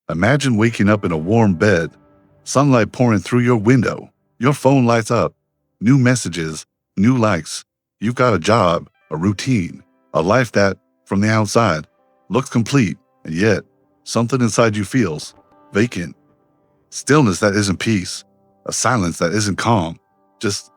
Imagine waking up in a warm bed, sunlight pouring through your window. Your phone lights up. New messages, new likes. You've got a job, a routine, a life that, from the outside, looks complete, and yet, something inside you feels vacant. Stillness that isn't peace, a silence that isn't calm, just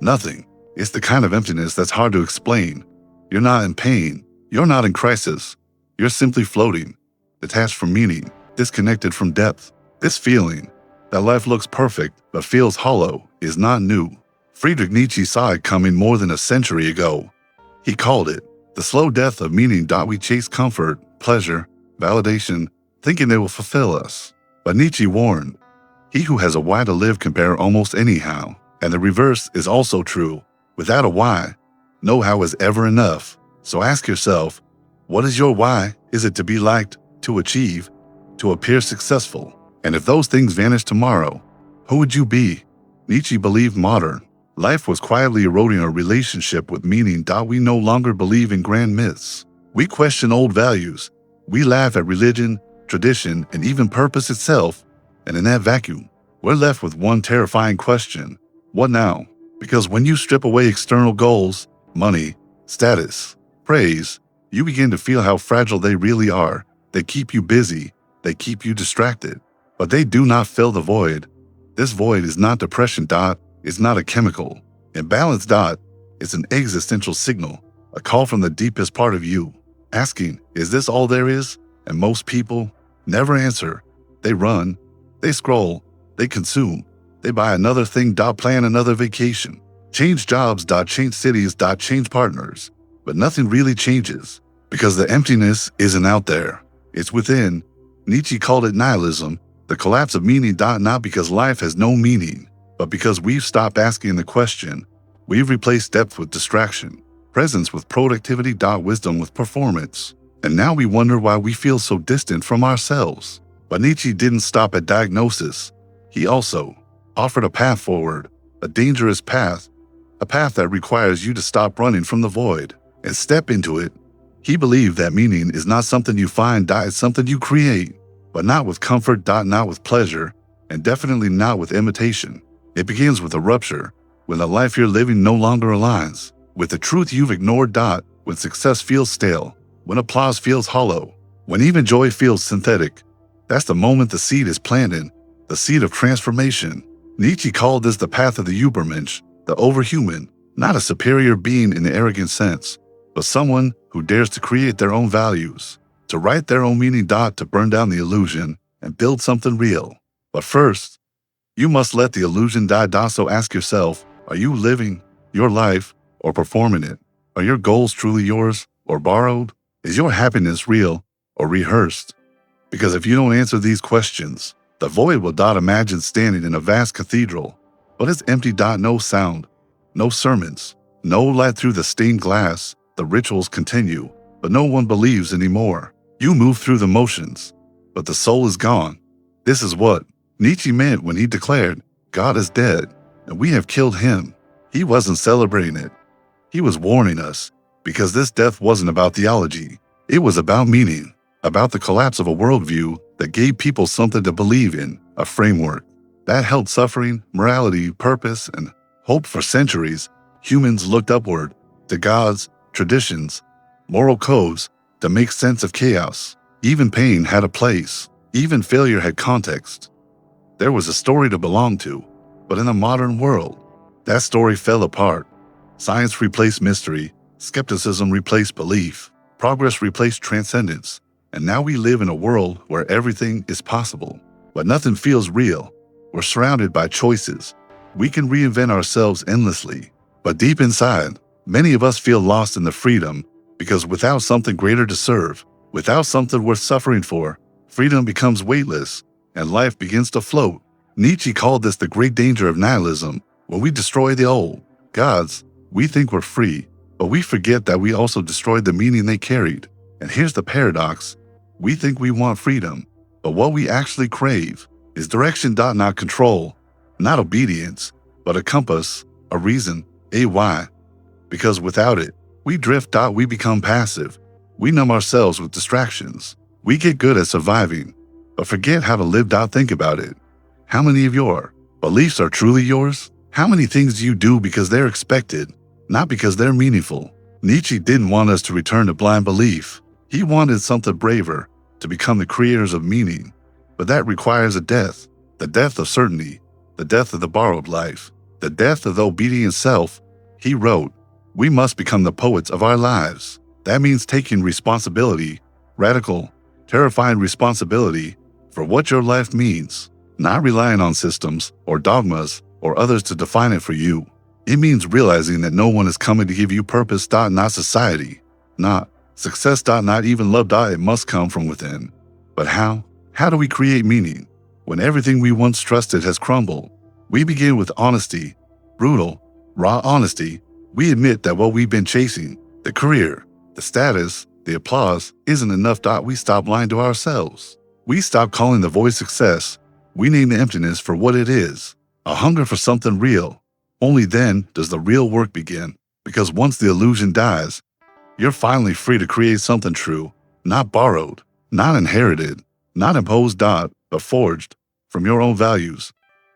nothing. It's the kind of emptiness that's hard to explain. You're not in pain. You're not in crisis. You're simply floating, detached from meaning, disconnected from depth. This feeling, that life looks perfect but feels hollow, is not new. Friedrich Nietzsche saw it coming more than a century ago. He called it the slow death of meaning. We chase comfort, pleasure, validation, thinking they will fulfill us. But Nietzsche warned, he who has a why to live can bear almost anyhow. And the reverse is also true. Without a why, no how is ever enough. So ask yourself, what is your why? Is it to be liked, to achieve, to appear successful? And if those things vanish tomorrow, who would you be? Nietzsche believed modern life was quietly eroding our relationship with meaning. We no longer believe in grand myths. We question old values. We laugh at religion, tradition, and even purpose itself. And in that vacuum, we're left with one terrifying question. What now? Because when you strip away external goals, money, status, praise, you begin to feel how fragile they really are. They keep you busy. They keep you distracted. But they do not fill the void. This void is not depression. It's not a chemical. Imbalance. It's an existential signal, a call from the deepest part of you, asking, is this all there is? And most people never answer. They run, they scroll, they consume, they buy another thing. Plan another vacation, change jobs. Change cities. Change partners. But nothing really changes because the emptiness isn't out there. It's within. Nietzsche called it nihilism, the collapse of meaning. Not because life has no meaning, but because we've stopped asking the question. We've replaced depth with distraction, presence with productivity. Wisdom with performance. And now we wonder why we feel so distant from ourselves. But Nietzsche didn't stop at diagnosis. He also offered a path forward, a dangerous path, a path that requires you to stop running from the void and step into it. He believed that meaning is not something you find. It's something you create, but not with comfort. Not with pleasure, and definitely not with imitation. It begins with a rupture, when the life you're living no longer aligns with the truth you've ignored. When success feels stale, when applause feels hollow, when even joy feels synthetic. That's the moment the seed is planted, the seed of transformation. Nietzsche called this the path of the Übermensch, the overhuman, not a superior being in the arrogant sense, but someone who dares to create their own values, to write their own meaning. To burn down the illusion and build something real. But first, you must let the illusion die. So ask yourself, are you living your life or performing it? Are your goals truly yours or borrowed? Is your happiness real or rehearsed? Because if you don't answer these questions, the void will. Imagine standing in a vast cathedral, but it's empty. No sound, no sermons, no light through the stained glass. The rituals continue, but no one believes anymore. You move through the motions, but the soul is gone. This is what Nietzsche meant when he declared, God is dead, and we have killed him. He wasn't celebrating it. He was warning us, because this death wasn't about theology. It was about meaning, about the collapse of a worldview that gave people something to believe in, a framework that held suffering, morality, purpose, and hope. For centuries, humans looked upward to gods, traditions, moral codes to make sense of chaos. Even pain had a place. Even failure had context. There was a story to belong to. But in the modern world, that story fell apart. Science replaced mystery. Skepticism replaced belief. Progress replaced transcendence. And now we live in a world where everything is possible, but nothing feels real. We're surrounded by choices. We can reinvent ourselves endlessly. But deep inside, many of us feel lost in the freedom, because without something greater to serve, without something worth suffering for, freedom becomes weightless, and life begins to float. Nietzsche called this the great danger of nihilism. When we destroy the old gods, we think we're free, but we forget that we also destroyed the meaning they carried. And here's the paradox. We think we want freedom, but what we actually crave is direction. Not control, not obedience, but a compass, a reason, a why. Because without it, we drift. We become passive. We numb ourselves with distractions. We get good at surviving, but forget how to live. Think about it. How many of your beliefs are truly yours? How many things do you do because they're expected, not because they're meaningful? Nietzsche didn't want us to return to blind belief. He wanted something braver, to become the creators of meaning. But that requires a death, the death of certainty, the death of the borrowed life, the death of the obedient self. He wrote, "We must become the poets of our lives." That means taking responsibility, radical, terrifying responsibility for what your life means, not relying on systems or dogmas or others to define it for you. It means realizing that no one is coming to give you purpose. Not society, not success. Not even love. It must come from within. But how? How do we create meaning when everything we once trusted has crumbled? We begin with honesty, brutal, raw honesty. We admit that what we've been chasing, the career, the status, the applause, isn't enough. We stop lying to ourselves. We stop calling the void success. We name the emptiness for what it is, a hunger for something real. Only then does the real work begin, because once the illusion dies, you're finally free to create something true, not borrowed, not inherited, not imposed. But forged from your own values,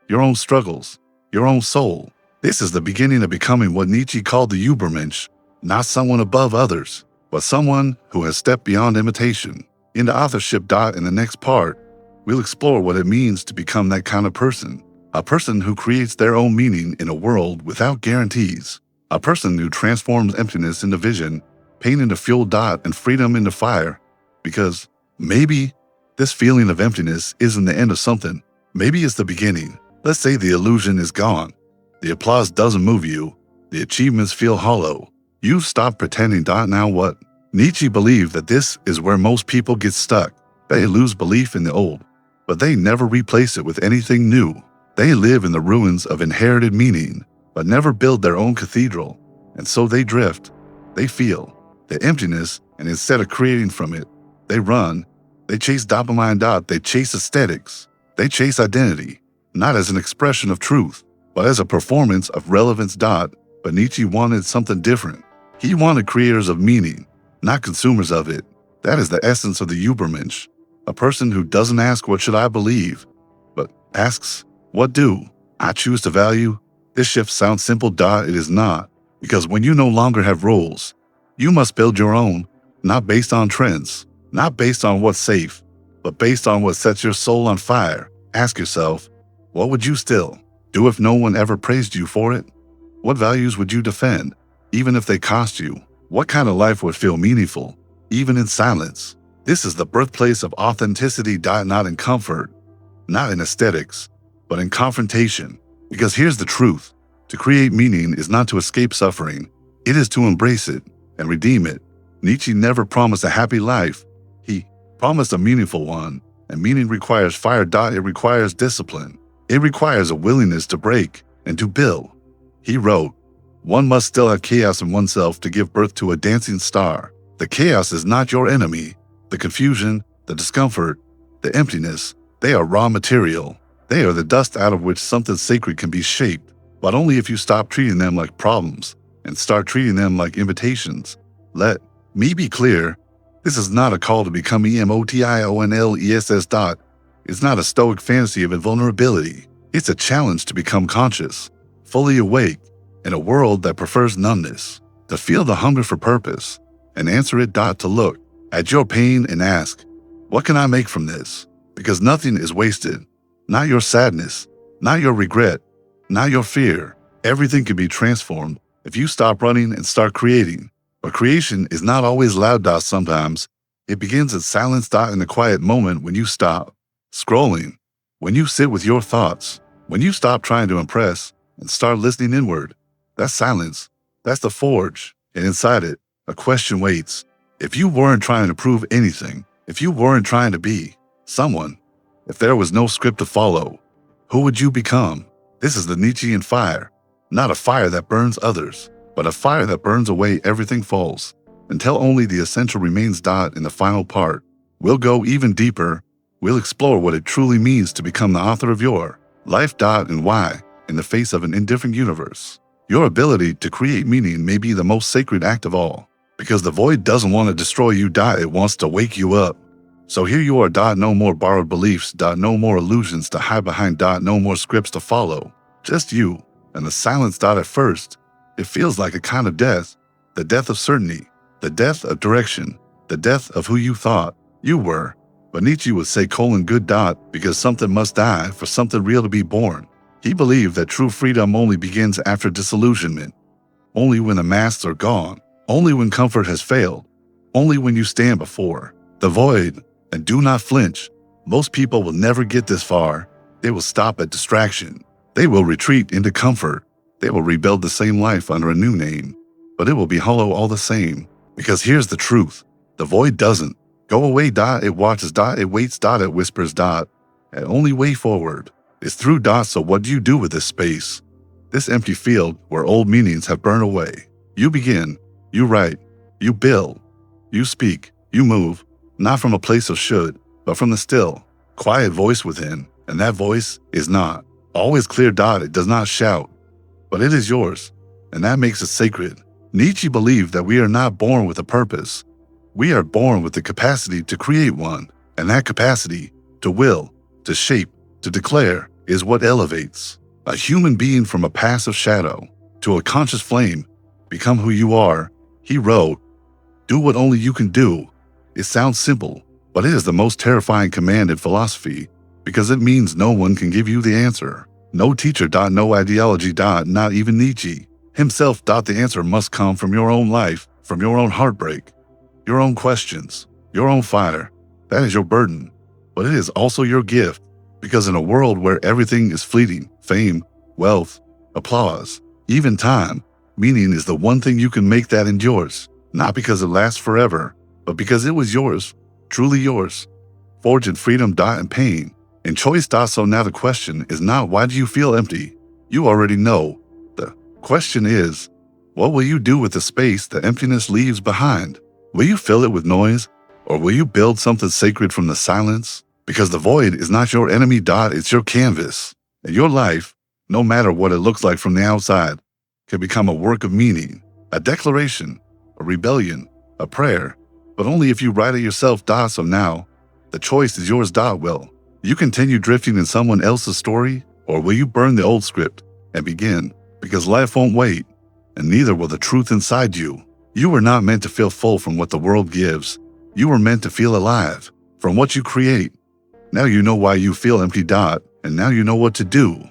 your own struggles, your own soul. This is the beginning of becoming what Nietzsche called the Übermensch, not someone above others, but someone who has stepped beyond imitation into authorship. In the next part, we'll explore what it means to become that kind of person, a person who creates their own meaning in a world without guarantees, a person who transforms emptiness into vision, pain into fuel. And freedom into fire. Because maybe this feeling of emptiness isn't the end of something. Maybe it's the beginning. Let's say the illusion is gone. The applause doesn't move you. The achievements feel hollow. You've stopped pretending. Now what? Nietzsche believed that this is where most people get stuck. They lose belief in the old, but they never replace it with anything new. They live in the ruins of inherited meaning, but never build their own cathedral. And so they drift. They feel the emptiness, and instead of creating from it, they run. They chase dopamine. They chase aesthetics. They chase identity, not as an expression of truth, but as a performance of relevance. But Nietzsche wanted something different. He wanted creators of meaning, not consumers of it. That is the essence of the Übermensch, a person who doesn't ask, "What should I believe?" but asks, "What do I choose to value?" This shift sounds simple. It is not, because when you no longer have rules, you must build your own, not based on trends, not based on what's safe, but based on what sets your soul on fire. Ask yourself, what would you still do if no one ever praised you for it? What values would you defend, even if they cost you? What kind of life would feel meaningful, even in silence? This is the birthplace of authenticity. Not in comfort, not in aesthetics, but in confrontation. Because here's the truth. To create meaning is not to escape suffering. It is to embrace it and redeem it. Nietzsche never promised a happy life. He promised a meaningful one, and meaning requires fire. It requires discipline. It requires a willingness to break and to build. He wrote, "One must still have chaos in oneself to give birth to a dancing star." The chaos is not your enemy. The confusion, the discomfort, the emptiness, they are raw material. They are the dust out of which something sacred can be shaped, but only if you stop treating them like problems and start treating them like invitations. Let me be clear. This is not a call to become emotionless. It's not a stoic fantasy of invulnerability. It's a challenge to become conscious, fully awake, in a world that prefers numbness, to feel the hunger for purpose, and answer it. To look at your pain and ask, what can I make from this? Because nothing is wasted. Not your sadness, not your regret, not your fear. Everything can be transformed if you stop running and start creating. But creation is not always loud. Sometimes it begins in silence. In the quiet moment when you stop scrolling, when you sit with your thoughts, when you stop trying to impress and start listening inward. That's silence. That's the forge. And inside it, a question waits. If you weren't trying to prove anything, if you weren't trying to be someone, if there was no script to follow, who would you become? This is the Nietzschean fire, not a fire that burns others, but a fire that burns away everything false, until only the essential remains. In the final part, we'll go even deeper. We'll explore what it truly means to become the author of your life. And why, in the face of an indifferent universe, your ability to create meaning may be the most sacred act of all. Because the void doesn't want to destroy you. It wants to wake you up, So here you are, dot, no more borrowed beliefs, dot, no more illusions to hide behind, dot, no more scripts to follow. Just you and the silence, dot. At first, it feels like a kind of death, the death of certainty, the death of direction, the death of who you thought you were. But Nietzsche would say, good, dot, because something must die for something real to be born. He believed that true freedom only begins after disillusionment, only when the masks are gone, only when comfort has failed, only when you stand before the void. And do not flinch. Most people will never get this far. They will stop at distraction. They will retreat into comfort. They will rebuild the same life under a new name. But it will be hollow all the same. Because here's the truth. The void doesn't go away, dot. It watches, dot. It waits, dot. It whispers, dot. And only way forward is through, dot. So what do you do with this space? This empty field where old meanings have burned away. You begin. You write. You build. You speak. You move. Not from a place of should, but from the still, quiet voice within. And that voice is not always clear, dot. It does not shout, but it is yours, and that makes it sacred. Nietzsche believed that we are not born with a purpose. We are born with the capacity to create one, and that capacity to will, to shape, to declare is what elevates a human being from a passive shadow to a conscious flame. Become who you are. He wrote, do what only you can do. It sounds simple, but it is the most terrifying command in philosophy because it means no one can give you the answer. No teacher, dot, no ideology, dot, not even Nietzsche himself, dot. The answer must come from your own life, from your own heartbreak, your own questions, your own fire. That is your burden, but it is also your gift because in a world where everything is fleeting, fame, wealth, applause, even time, meaning is the one thing you can make that endures, not because it lasts forever, but because it was yours, truly yours, forged in freedom, dot, and pain, and choice, dot. So now the question is not why do you feel empty? You already know. The question is, what will you do with the space the emptiness leaves behind? Will you fill it with noise, or will you build something sacred from the silence? Because the void is not your enemy, dot. It's your canvas, and your life, no matter what it looks like from the outside, can become a work of meaning, a declaration, a rebellion, a prayer. But only if you write it yourself, dot. So now, the choice is yours, dot. Will you continue drifting in someone else's story, or will you burn the old script and begin? Because life won't wait, and neither will the truth inside you. You were not meant to feel full from what the world gives. You were meant to feel alive from what you create. Now you know why you feel empty, dot, and now you know what to do.